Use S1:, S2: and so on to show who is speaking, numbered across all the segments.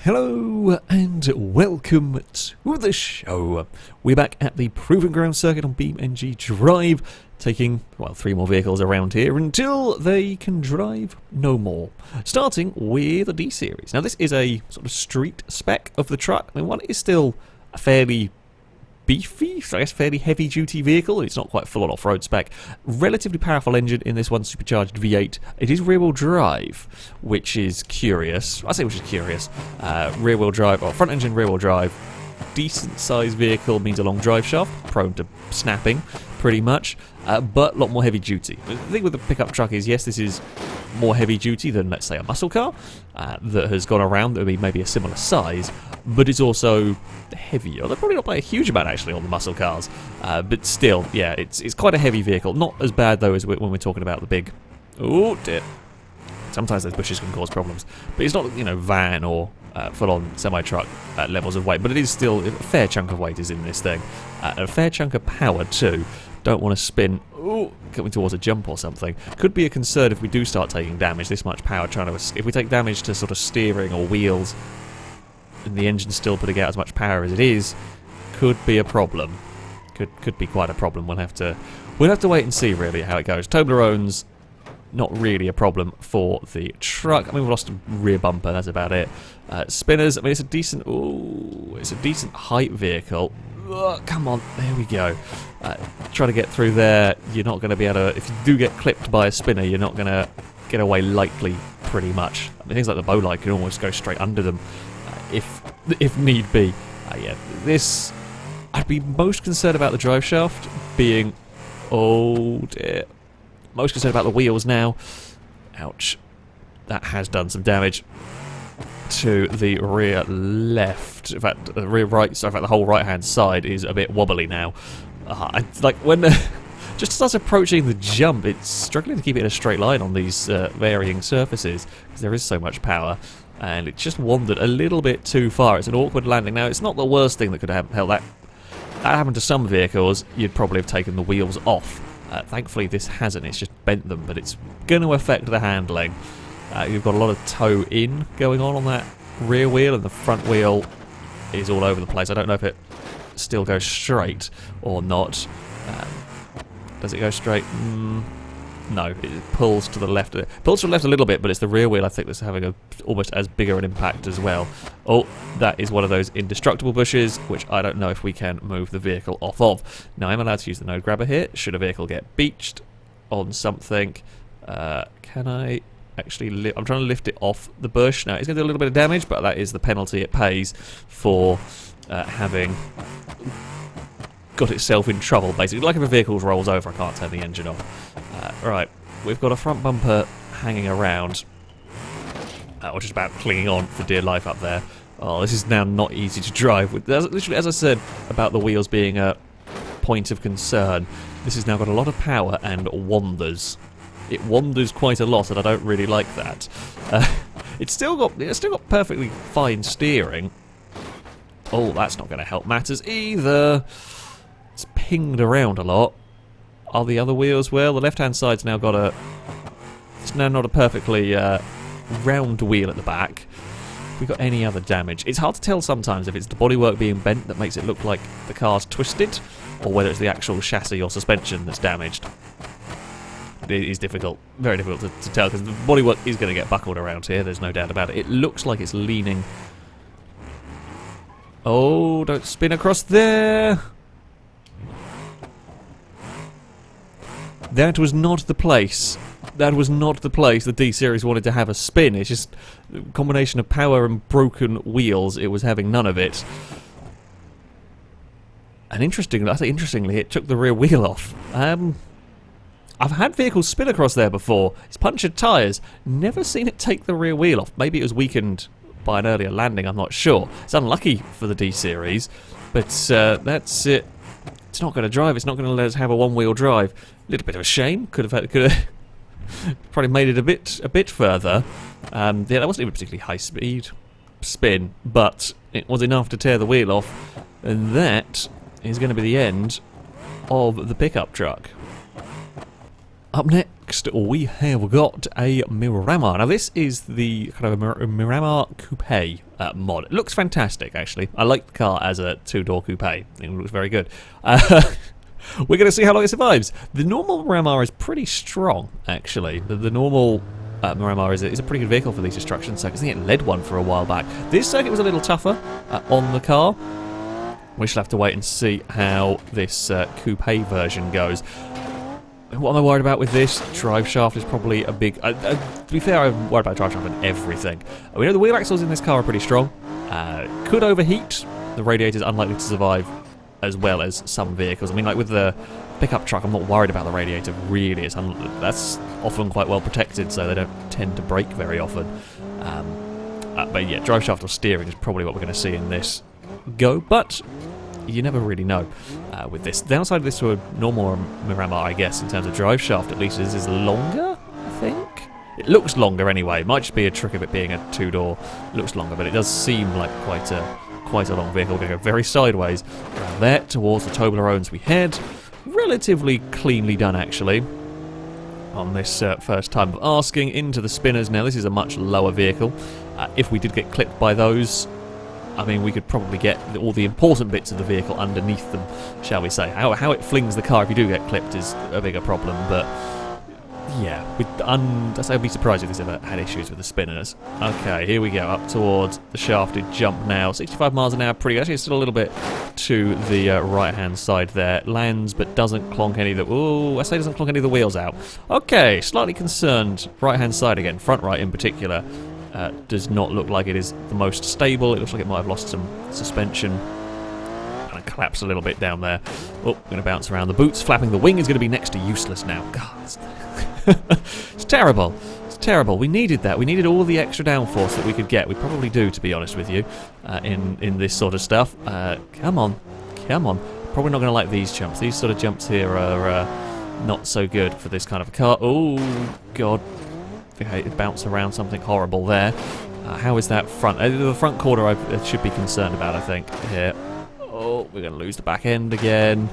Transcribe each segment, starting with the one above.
S1: Hello and welcome to the show. We're back at the Proving Ground circuit on BeamNG Drive, taking, well, 3 more vehicles around here until they can drive no more. Starting with the D-Series. Now this is a sort of street spec of the truck. I mean, one is still a fairly beefy, so I guess fairly heavy-duty vehicle. It's not quite full-on off-road spec. Relatively powerful engine in this one, supercharged V8. It is rear-wheel drive, which is curious. I say which is curious. Rear-wheel drive, or front-engine rear-wheel drive. Decent-sized vehicle means a long drive shaft, prone to snapping, pretty much, but a lot more heavy-duty. The thing with the pickup truck is, yes, this is more heavy-duty than, let's say, a muscle car that has gone around that would be maybe a similar size, but it's also heavier. They're probably not by a huge amount, actually, on the muscle cars, but still, yeah, it's quite a heavy vehicle. Not as bad, though, as when we're talking about the big... Oh, dear. Sometimes those bushes can cause problems, but it's not, you know, van or full-on semi-truck levels of weight, but it is still a fair chunk of weight is in this thing. A fair chunk of power, too. Don't want to spin, coming towards a jump or something. Could be a concern if we do start taking damage, this much power trying to... If we take damage to sort of steering or wheels, and the engine's still putting out as much power as it is, could be a problem. Could be quite a problem. We'll have to wait and see, really, how it goes. Toblerones, not really a problem for the truck. I mean, we've lost a rear bumper, that's about it. Spinners, I mean, it's a decent... Ooh, it's a decent height vehicle. Come on, there we go. Try to get through there. You're not going to be able to... If you do get clipped by a spinner, you're not going to get away lightly, pretty much. I mean, things like the bow light can almost go straight under them, if need be. Yeah, this... I'd be most concerned about the drive shaft being... Oh, dear. Most concerned about the wheels now. Ouch. That has done some damage to the rear left. In fact, the rear right, so in fact the whole right hand side is a bit wobbly now. Like when just as I was approaching the jump, it's struggling to keep it in a straight line on these varying surfaces because there is so much power, and it just wandered a little bit too far. It's an awkward landing. Now it's not the worst thing that could happen. Hell, that happened to some vehicles. You'd probably have taken the wheels off. Thankfully this hasn't. It's just bent them, but it's going to affect the handling. You've got a lot of toe-in going on that rear wheel, and the front wheel is all over the place. I don't know if it still goes straight or not. Does it go straight? No, it pulls to the left. It pulls to the left a little bit, but it's the rear wheel, I think, that's having almost as bigger an impact as well. Oh, that is one of those indestructible bushes, which I don't know if we can move the vehicle off of. Now, I'm allowed to use the node grabber here. Should a vehicle get beached on something, can I... Actually, I'm trying to lift it off the bush. Now, it's going to do a little bit of damage, but that is the penalty it pays for having got itself in trouble, basically. Like if a vehicle rolls over, I can't turn the engine off. Right, we've got a front bumper hanging around, or just about clinging on for dear life up there. Oh, this is now not easy to drive. Literally, as I said about the wheels being a point of concern, this has now got a lot of power and wanders. It wanders quite a lot, and I don't really like that. It's still got perfectly fine steering. Oh, that's not going to help matters either. It's pinged around a lot. Are the other wheels? Well, the left-hand side's now got a... It's now not a perfectly round wheel at the back. Have we got any other damage? It's hard to tell sometimes if it's the bodywork being bent that makes it look like the car's twisted, or whether it's the actual chassis or suspension that's damaged. It is difficult, very difficult to tell, because the bodywork is going to get buckled around here, there's no doubt about it. It looks like it's leaning... Oh, don't spin across there! That was not the place. That was not the place the D-Series wanted to have a spin. It's just a combination of power and broken wheels. It was having none of it. And interestingly, it took the rear wheel off. I've had vehicles spin across there before. It's punctured tyres. Never seen it take the rear wheel off. Maybe it was weakened by an earlier landing, I'm not sure. It's unlucky for the D-Series, but that's it. It's not going to drive. It's not going to let us have a one-wheel drive. A little bit of a shame. Could have probably made it a bit further. Yeah, that wasn't even a particularly high-speed spin, but it was enough to tear the wheel off, and that is going to be the end of the pickup truck. Up next, we have got a Miramar. Now, this is the kind of a Miramar Coupe mod. It looks fantastic, actually. I like the car as a two-door coupe. I think it looks very good. We're going to see how long it survives. The normal Miramar is pretty strong, actually. The normal Miramar is a pretty good vehicle for these destruction circuits. I think it led one for a while back. This circuit was a little tougher on the car. We shall have to wait and see how this coupe version goes. What am I worried about with this? Drive shaft is probably a big... to be fair, I'm worried about drive shaft and everything. We know the wheel axles in this car are pretty strong. Could overheat. The radiator is unlikely to survive as well as some vehicles. I mean, like with the pickup truck, I'm not worried about the radiator, really. That's often quite well protected, so they don't tend to break very often. But yeah, drive shaft or steering is probably what we're going to see in this go, but you never really know with this. The downside of this to a normal Miramar, I guess, in terms of drive shaft at least, is longer, I think. It looks longer anyway. It might just be a trick of it being a two-door. It looks longer, but it does seem like quite a long vehicle. We're going to go very sideways around there towards the Toblerones we head. Relatively cleanly done, actually, on this first time of asking. Into the spinners. Now, this is a much lower vehicle. If we did get clipped by those, I mean, we could probably get all the important bits of the vehicle underneath them, shall we say. How it flings the car if you do get clipped is a bigger problem, but yeah, I'd be surprised if this ever had issues with the spinners. Okay, here we go, up towards the shafted jump now. 65 miles an hour, pretty good. Actually, it's still a little bit to the right-hand side there. Lands, but doesn't clonk any of the... Ooh, I say doesn't clonk any of the wheels out. Okay, slightly concerned. Right-hand side again, front right in particular. Does not look like it is the most stable. It looks like it might have lost some suspension. Kind of collapsed a little bit down there. Oh, going to bounce around. The boots flapping. The wing is going to be next to useless now. God, it's terrible. It's terrible. We needed that. We needed all the extra downforce that we could get. We probably do, to be honest with you, in this sort of stuff. Come on. Come on. Probably not going to like these jumps. These sort of jumps here are not so good for this kind of a car. Oh, God. Okay, it bounced around something horrible there. How is that front? The front quarter I should be concerned about, I think, here. Oh, we're going to lose the back end again.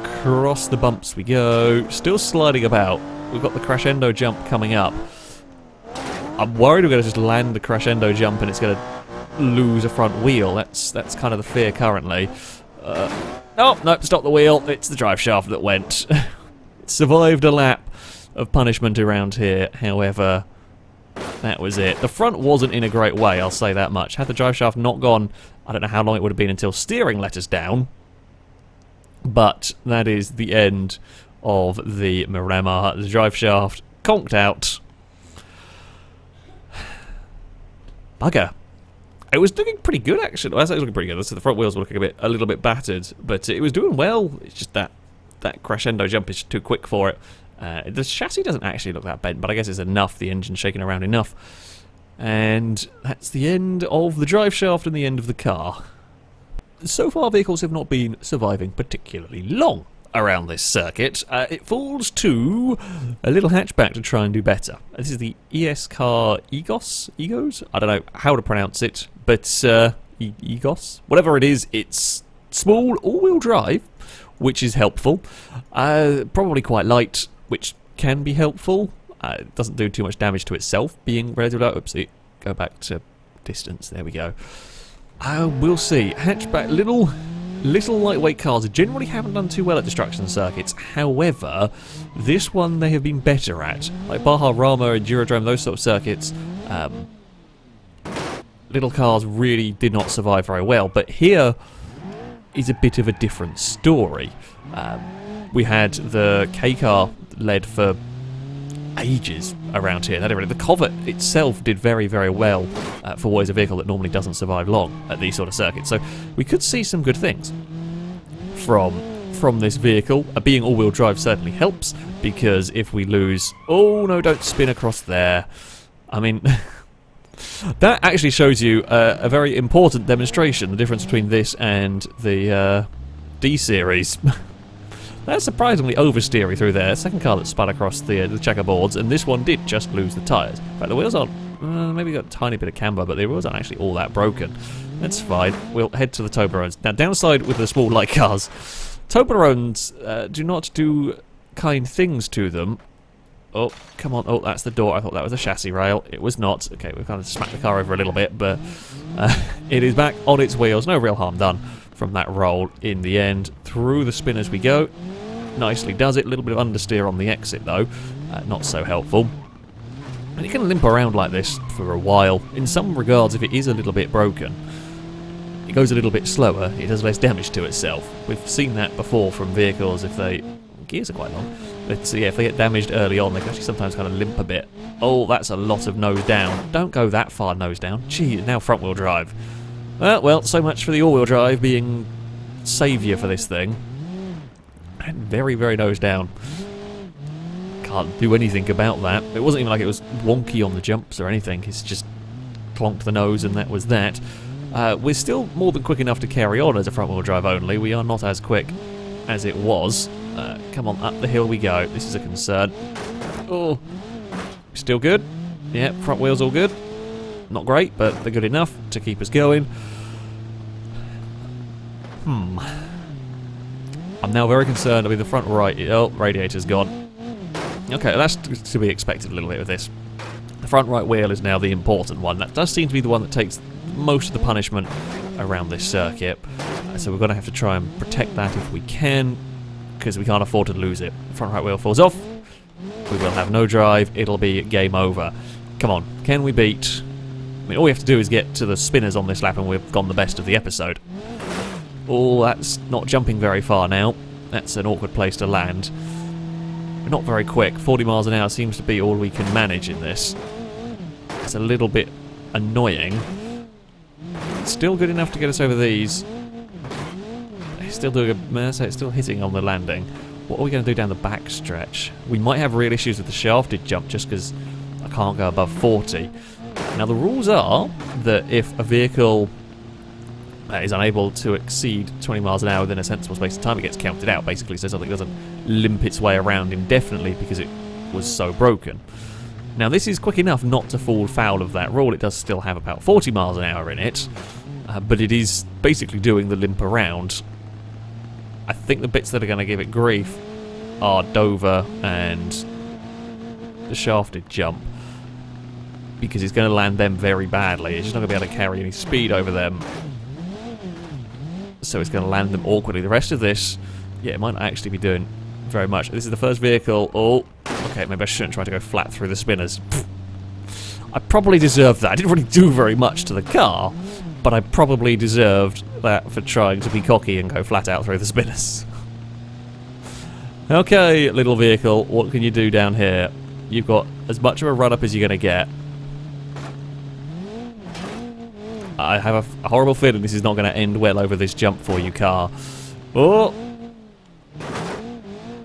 S1: Across the bumps we go. Still sliding about. We've got the crescendo jump coming up. I'm worried we're going to just land the crescendo jump and it's going to lose a front wheel. That's kind of the fear currently. Oh, no, stop the wheel. It's the drive shaft that went. It survived a lap of punishment around here, however, that was it. The front wasn't in a great way, I'll say that much. Had the drive shaft not gone, I don't know how long it would have been until steering let us down, but that is the end of the Miramar. The drive shaft conked out. Bugger. It was looking pretty good, actually. Well, I say it was looking pretty good. So the front wheels were looking a little bit battered, but it was doing well. It's just that crescendo jump is too quick for it. The chassis doesn't actually look that bent, but I guess it's enough. The engine's shaking around enough. And that's the end of the drive shaft and the end of the car. So far, vehicles have not been surviving particularly long around this circuit. It falls to a little hatchback to try and do better. This is the ES car Egos? I don't know how to pronounce it, but Egos? Whatever it is, it's small, all-wheel drive, which is helpful. Probably quite light, which can be helpful. It doesn't do too much damage to itself, being relatively light. Oopsie, go back to distance. There we go. We'll see. Hatchback, little lightweight cars generally haven't done too well at destruction circuits. However, this one they have been better at. Like Baja Rama and Eurodrome, those sort of circuits, little cars really did not survive very well. But here is a bit of a different story. We had the K car led for ages around here. The Covet itself did very, very well for what is a vehicle that normally doesn't survive long at these sort of circuits. So we could see some good things from this vehicle. Being all-wheel drive certainly helps, because if we lose... Oh, no, don't spin across there. I mean... That actually shows you a very important demonstration, the difference between this and the D-Series. That's surprisingly oversteery through there. Second car that spun across the checkerboards, and this one did just lose the tyres. In fact, the wheels aren't... maybe got a tiny bit of camber, but the wheels aren't actually all that broken. That's fine. We'll head to the Toblerones. Now, downside with the small light cars, Toblerones do not do kind things to them. Oh, come on. Oh, that's the door. I thought that was a chassis rail. It was not. Okay, we've kind of smacked the car over a little bit, but it is back on its wheels. No real harm done from that roll in the end. Through the spinners we go. Nicely does it. A little bit of understeer on the exit, though. Not so helpful. And you can limp around like this for a while. In some regards, if it is a little bit broken, it goes a little bit slower. It does less damage to itself. We've seen that before from vehicles if they... Gears are quite long. But yeah, if they get damaged early on, they can actually sometimes kind of limp a bit. Oh, that's a lot of nose down. Don't go that far nose down. Gee, now front wheel drive. Well, so much for the all-wheel drive being saviour for this thing. And very, very nose down. Can't do anything about that. It wasn't even like it was wonky on the jumps or anything. It's just clonked the nose and that was that. We're still more than quick enough to carry on as a front wheel drive only. We are not as quick as it was. Come on, up the hill we go. This is a concern. Oh, still good. Yeah, front wheels all good. Not great, but they're good enough to keep us going. I'm now very concerned. I mean, the front right... Oh, radiator's gone. Okay, that's to be expected a little bit with this. The front right wheel is now the important one. That does seem to be the one that takes most of the punishment around this circuit. So we're going to have to try and protect that if we can, because we can't afford to lose it. The front right wheel falls off. We will have no drive. It'll be game over. Come on, can we beat... I mean, all we have to do is get to the spinners on this lap and we've gone the best of the episode. Oh, that's not jumping very far now. That's an awkward place to land. We're not very quick. 40 miles an hour seems to be all we can manage in this. It's a little bit annoying. It's still good enough to get us over these. Still doing it's still hitting on the landing. What are we going to do down the back stretch? We might have real issues with the shafted jump just because I can't go above 40. Now the rules are that if a vehicle is unable to exceed 20 miles an hour within a sensible space of time, it gets counted out, basically, so something doesn't limp its way around indefinitely because it was so broken. Now this is quick enough not to fall foul of that rule. It does still have about 40 miles an hour in it, but it is basically doing the limp around. I think the bits that are going to give it grief are Dover and the shafted jump, because it's going to land them very badly. It's just not going to be able to carry any speed over them, so it's going to land them awkwardly. The rest of this, yeah, it might not actually be doing very much. This is the first vehicle. Oh, okay, maybe I shouldn't try to go flat through the spinners. I probably deserved that. I didn't really do very much to the car, but I probably deserved that for trying to be cocky and go flat out through the spinners. Okay, little vehicle, what can you do down here? You've got as much of a run-up as you're going to get. I have a horrible feeling this is not going to end well over this jump for you, car. Oh!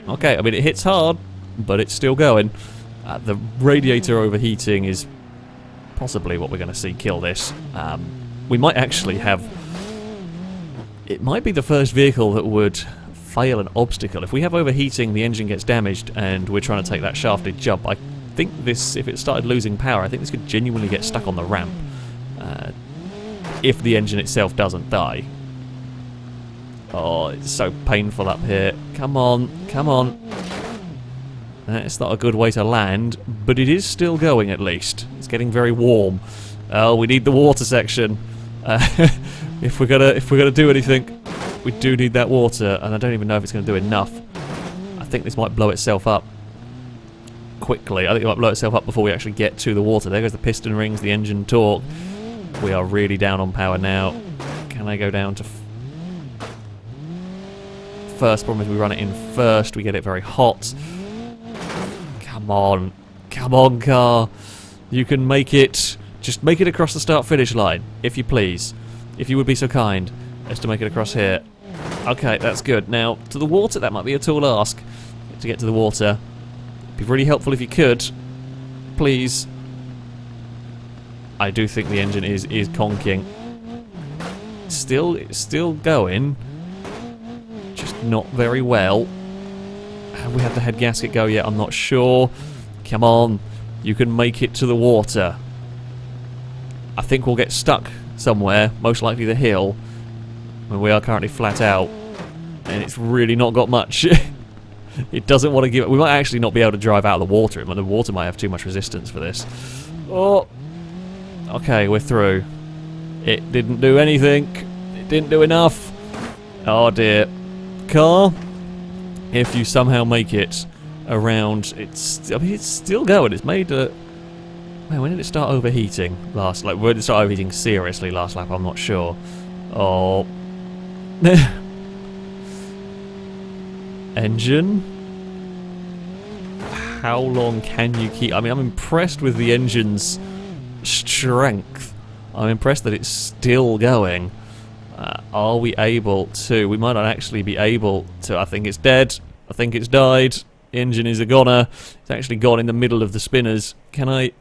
S1: Okay, I mean, it hits hard, but it's still going. The radiator overheating is possibly what we're going to see kill this. We might actually have... It might be the first vehicle that would fail an obstacle. If we have overheating, the engine gets damaged, and we're trying to take that shafted jump, I think this, if it started losing power, I think this could genuinely get stuck on the ramp. If the engine itself doesn't die. Oh, it's so painful up here. Come on, come on. It's not a good way to land, but it is still going at least. It's getting very warm. Oh, we need the water section. If we're gonna do anything, we do need that water, and I don't even know if it's going to do enough. I think this might blow itself up quickly. I think it might blow itself up before we actually get to the water. There goes the piston rings, the engine torque. We are really down on power now. Can I go down to first? Problem is we run it in first. We get it very hot. Come on, car. You can make it. Just make it across the start-finish line, if you please. If you would be so kind as to make it across here. Okay, that's good. Now, to the water, that might be a tall ask to get to the water. It'd be really helpful if you could. Please. I do think the engine is conking. Still going. Just not very well. Have we had the head gasket go yet? I'm not sure. Come on. You can make it to the water. I think we'll get stuck somewhere, most likely the hill, when we are currently flat out, and it's really not got much It doesn't want to give... We might actually not be able to drive out of the water. The water might have too much resistance for this. Oh! Okay, we're through. It didn't do anything. It didn't do enough. Oh dear. Car, if you somehow make it around... I mean, it's still going. It's made a... Man, when did it start overheating last... Like, when did it start overheating seriously last lap? I'm not sure. Oh... Engine? How long can you keep... I mean, I'm impressed with the engine's strength. I'm impressed that it's still going. Are we able to... We might not actually be able to... I think it's dead. I think it's died. The engine is a goner. It's actually gone in the middle of the spinners. Can I...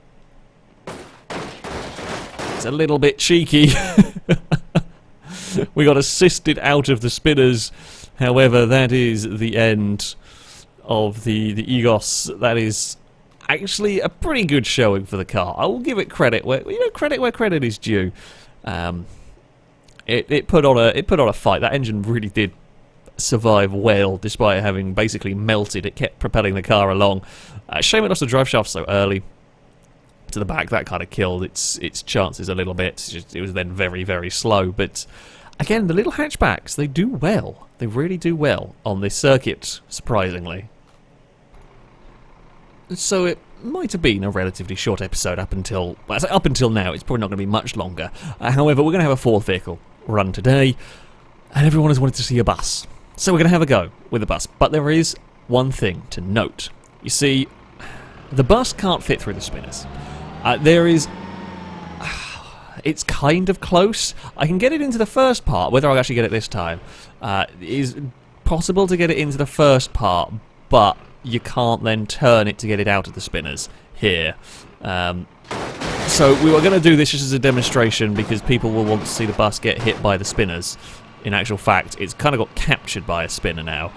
S1: It's a little bit cheeky. We got assisted out of the spinners. However, that is the end of the Egos. That is actually a pretty good showing for the car. I will give it credit where credit is due. It put on a fight. That engine really did survive well, despite having basically melted. It kept propelling the car along. Shame it lost the drive shaft so early to the back. That kind of killed its chances a little bit. It was then very, very slow. But again, the little hatchbacks, they do well. They really do well on this circuit, surprisingly. So it might have been a relatively short episode up until now. It's probably not going to be much longer. However, we're going to have a fourth vehicle run today, and everyone has wanted to see a bus. So we're going to have a go with the bus. But there is one thing to note. You see, the bus can't fit through the spinners. It's kind of close. I can get it into the first part. Whether I'll actually get it this time is possible to get it into the first part, but you can't then turn it to get it out of the spinners here. So we were going to do this just as a demonstration because people will want to see the bus get hit by the spinners. In actual fact, it's kind of got captured by a spinner now.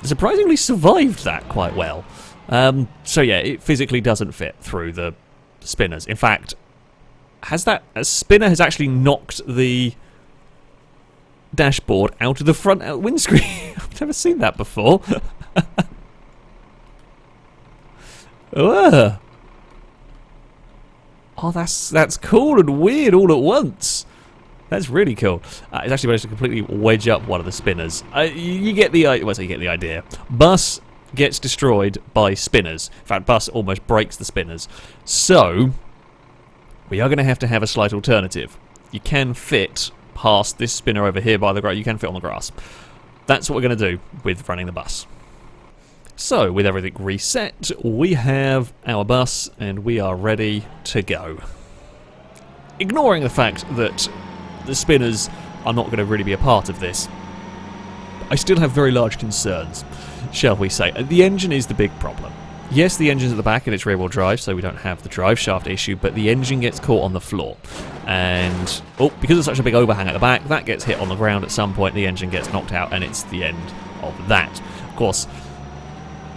S1: Surprisingly survived that quite well. So yeah, it physically doesn't fit through the spinners. In fact, a spinner has actually knocked the dashboard out of the front windscreen. I've never seen that before. Oh, that's cool and weird all at once. That's really cool. It's actually managed to completely wedge up one of the spinners. You get the idea. Bus gets destroyed by spinners. In fact, bus almost breaks the spinners. So we are going to have a slight alternative. You can fit past this spinner over here by the grass. You can fit on the grass. That's what we're going to do with running the bus. So, with everything reset, we have our bus and we are ready to go. Ignoring the fact that the spinners are not going to really be a part of this, I still have very large concerns, shall we say. The engine is the big problem. Yes, the engine's at the back and it's rear-wheel drive, so we don't have the drive shaft issue, but the engine gets caught on the floor. And, because of such a big overhang at the back, that gets hit on the ground at some point, the engine gets knocked out, and it's the end of that. Of course,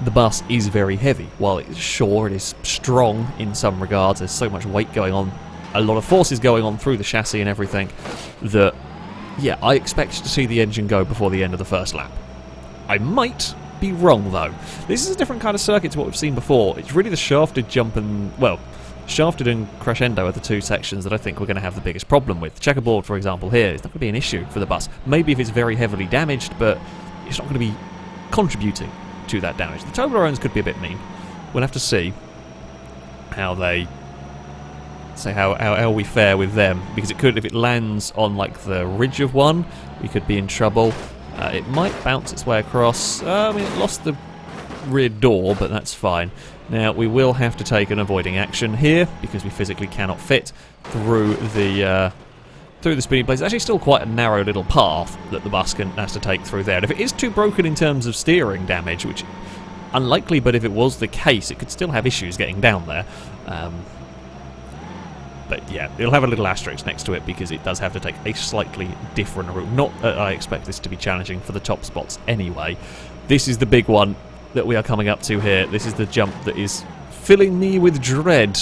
S1: the bus is very heavy. While it's sure, it is strong in some regards, there's so much weight going on, a lot of forces going on through the chassis and everything, that, yeah, I expect to see the engine go before the end of the first lap. I might be wrong, though. This is a different kind of circuit to what we've seen before. It's really the shafted jump and, well, shafted and crescendo are the two sections that I think we're going to have the biggest problem with. The checkerboard, for example, here, is not going to be an issue for the bus. Maybe if it's very heavily damaged, but it's not going to be contributing to that damage. The Toblerones could be a bit mean. We'll have to see how they... how we fare with them, because it could, if it lands on like the ridge of one, we could be in trouble. It might bounce its way across. I mean, it lost the rear door, but that's fine. Now we will have to take an avoiding action here because we physically cannot fit through the spinning blades. It's actually still quite a narrow little path that the bus has to take through there. And if it is too broken in terms of steering damage, which unlikely, but if it was the case, it could still have issues getting down there. But yeah, it'll have a little asterisk next to it because it does have to take a slightly different route. Not that I expect this to be challenging for the top spots anyway. This is the big one that we are coming up to here. This is the jump that is filling me with dread.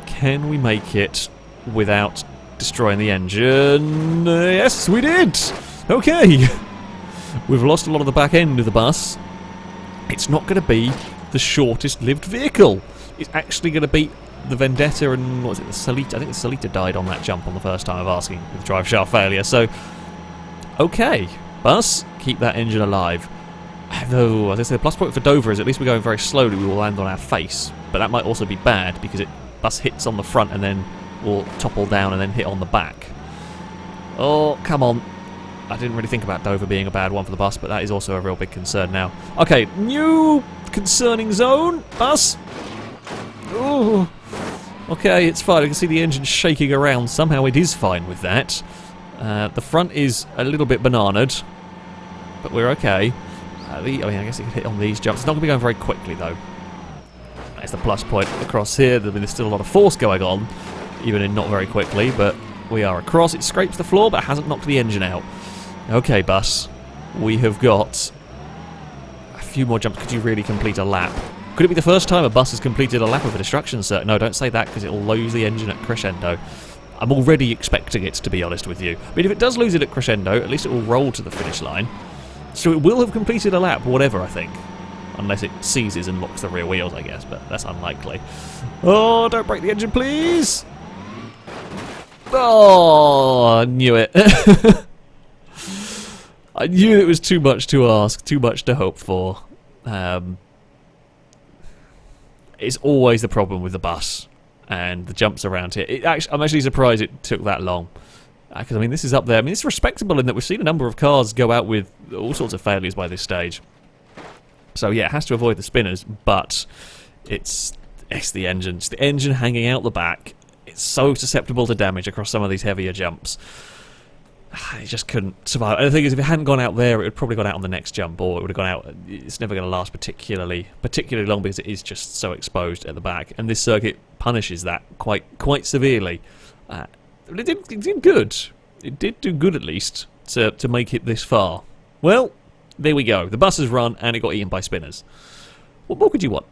S1: Can we make it without destroying the engine? Yes, we did! Okay! We've lost a lot of the back end of the bus. it's not going to be the shortest lived vehicle. It's actually going to beat the Vendetta and, what was it, the Solita? I think the Solita died on that jump on the first time of asking with drive shaft failure. So, okay, bus, keep that engine alive. Though, as I say, the plus point for Dover is at least we're going very slowly, we will land on our face. But that might also be bad because bus hits on the front and then will topple down and then hit on the back. Oh, come on. I didn't really think about Dover being a bad one for the bus, but that is also a real big concern now. Okay, new concerning zone, bus. Oh, okay, it's fine. I can see the engine shaking around. Somehow it is fine with that. The front is a little bit bananaed, but we're okay. I guess it can hit on these jumps. It's not going to be going very quickly, though. That's the plus point across here. There's still a lot of force going on, even in not very quickly, but we are across. It scrapes the floor, but hasn't knocked the engine out. Okay, bus. We have got a few more jumps. Could you really complete a lap? Could it be the first time a bus has completed a lap of a destruction circuit? No, don't say that, because it will lose the engine at crescendo. I'm already expecting it, to be honest with you. I mean, if it does lose it at crescendo, at least it will roll to the finish line. So it will have completed a lap, whatever, I think. Unless it seizes and locks the rear wheels, I guess, but that's unlikely. Oh, don't break the engine, please! Oh, I knew it. I knew it was too much to ask, too much to hope for. It's always the problem with the bus and the jumps around here. I'm actually surprised it took that long. Because, I mean, this is up there. I mean, it's respectable in that we've seen a number of cars go out with all sorts of failures by this stage. So, yeah, it has to avoid the spinners, but it's the engine. It's the engine hanging out the back. It's so susceptible to damage across some of these heavier jumps. It just couldn't survive. And the thing is, if it hadn't gone out there, it would probably gone out on the next jump, or it would have gone out. It's never going to last particularly long because it is just so exposed at the back. And this circuit punishes that quite severely. But it did good. It did do good, at least, to make it this far. Well, there we go. The bus has run, and it got eaten by spinners. What more could you want?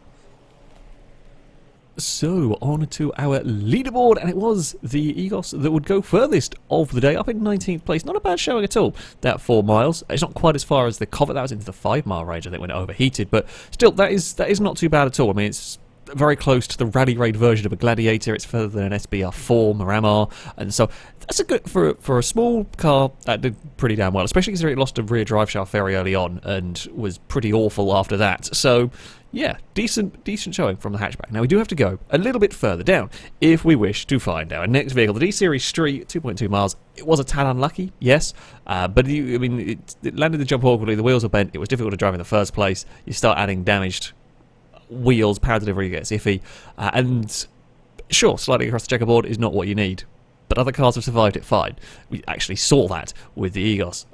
S1: So, on to our leaderboard, and it was the Egos that would go furthest of the day, up in 19th place. Not a bad showing at all, that 4 miles. It's not quite as far as the Covet, that was into the 5-mile range, I think, when it overheated, but still, that is not too bad at all. I mean, it's very close to the rally raid version of a Gladiator. It's further than an SBR4 Miramar, and so that's a good for a small car. That did pretty damn well, especially considering it lost a rear drive shaft very early on and was pretty awful after that. So yeah, decent showing from the hatchback. Now we do have to go a little bit further down if we wish to find our next vehicle, the D-Series Street, 2.2 miles. It was a tad unlucky, yes, but it landed the jump awkwardly. The wheels were bent. It was difficult to drive in the first place. You start adding damaged wheels, power delivery gets iffy, and sure, sliding across the checkerboard is not what you need, but other cars have survived it fine. We actually saw that with the Egos.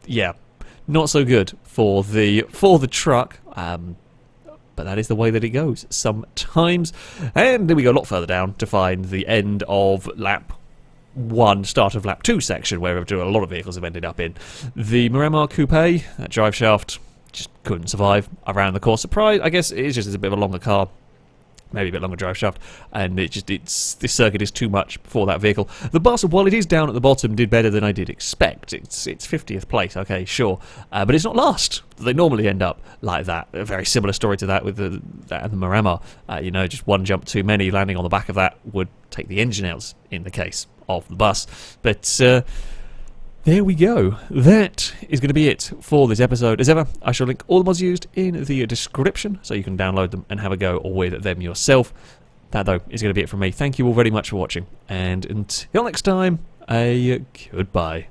S1: Yeah, not so good for the truck, but that is the way that it goes sometimes. And then we go a lot further down to find the end of lap 1, start of lap 2 section, where a lot of vehicles have ended up in. The Miramar Coupe, that drive shaft, just couldn't survive around the course. Surprise, I guess it is just a bit of a longer car, maybe a bit longer drive shaft, and this circuit is too much for that vehicle. The bus, while it is down at the bottom, did better than I did expect. It's 50th place, okay, sure, but it's not last. They normally end up like that. A very similar story to that with the Miramar. Just one jump too many, landing on the back of that would take the engine out in the case of the bus. But there we go. That is going to be it for this episode. As ever, I shall link all the mods used in the description so you can download them and have a go with them yourself. That, though, is going to be it from me. Thank you all very much for watching, and until next time, a goodbye.